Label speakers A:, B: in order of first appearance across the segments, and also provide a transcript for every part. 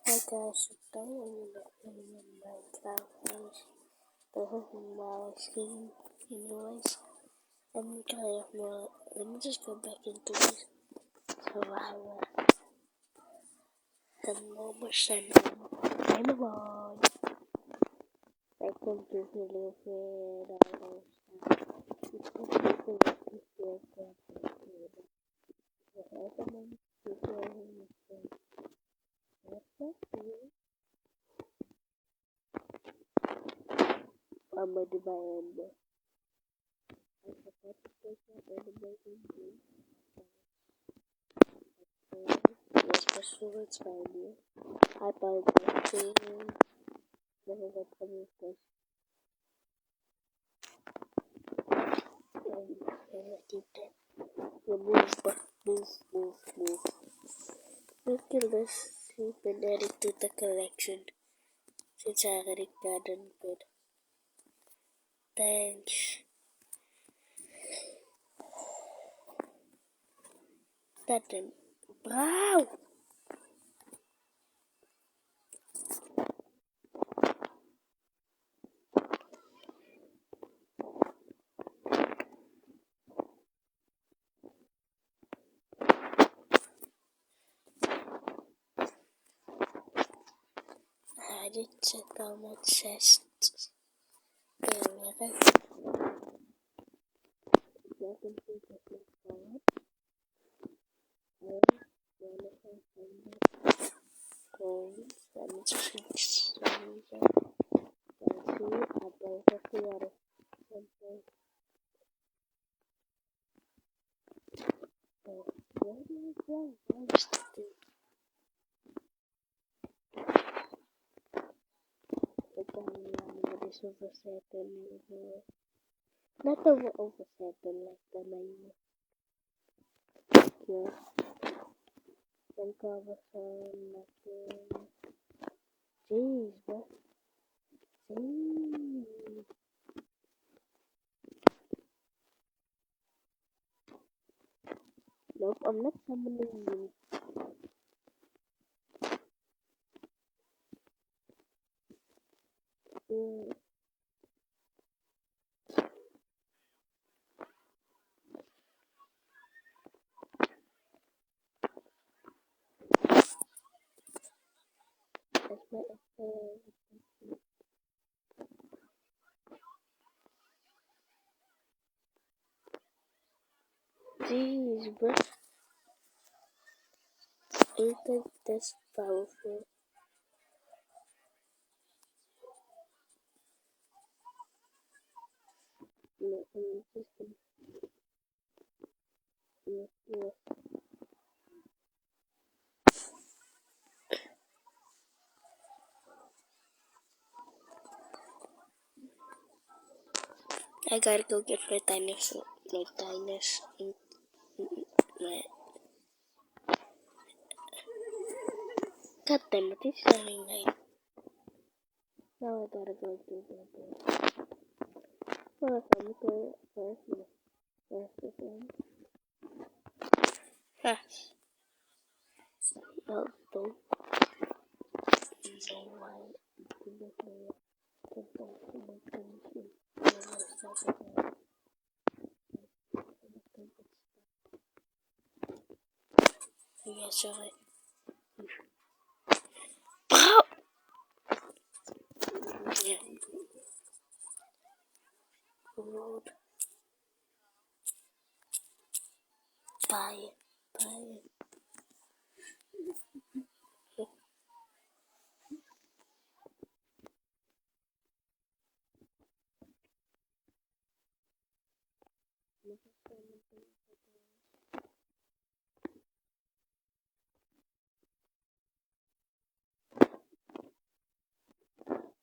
A: Hi guys, today I'm gonna play Minecraft guys. This is my screen anyways. And kind of more let me just go back into this survivor and normal channel. I'm alone. Welcome to Hello Friend. It's so beautiful to hear from you. I recommend you to hear I'm going to buy a I support the station and making yes, special words by me. I buy the thing. Never got coming first. And I keep that. You move. Look at this. You've been added to the collection since I already got done good. Thanks. That then. Wow! I did check out my chest. Earlier. I can see the forward. Let me just fix something. Can see I bought the other something. Where do I go? Where's the thing? But this overset and not over overset like the name. Here. Then cover some nothing. Jeez, what? Jeez. Nope, I'm not summoning you. That's my Jeez, bro. Ain't that that's powerful? No, I'm just gonna. Yeah. I gotta go get my dinosaur. My God damn it, it's running night. Now I gotta go do that. First, I'm going first again. Ha. No, don't. No, why? Yes, sorry. Yeah. Road. Buy it.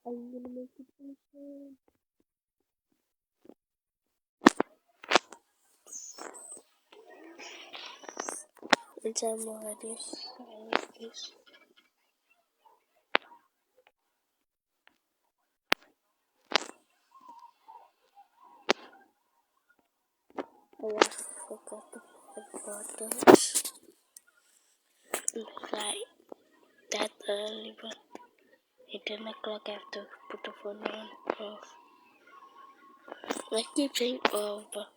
A: I'm gonna make it person. It's already this. Oh, I forgot the photos. Right. that early, but at 10 o'clock I have to put the phone on off. I keep saying off, but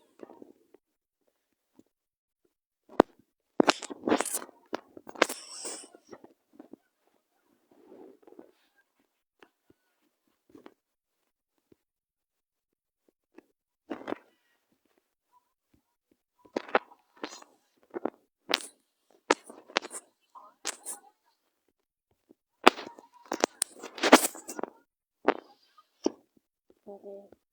A: okay.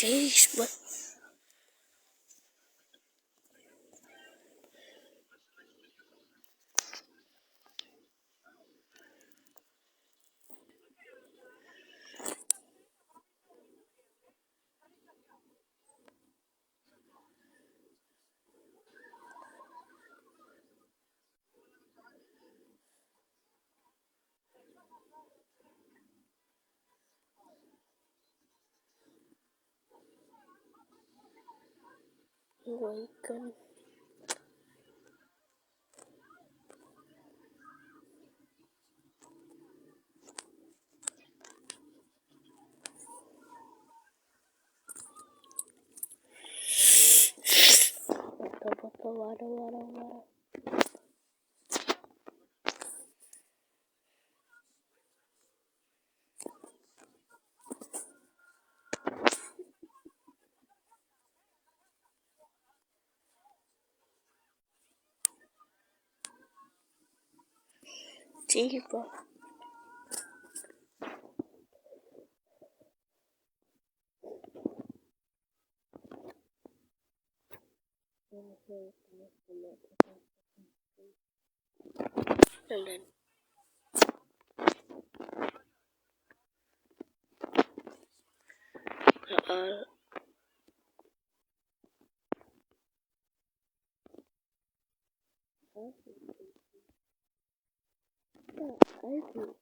A: Jeez, but awaken. Water. Jeez, but and then uh, I do.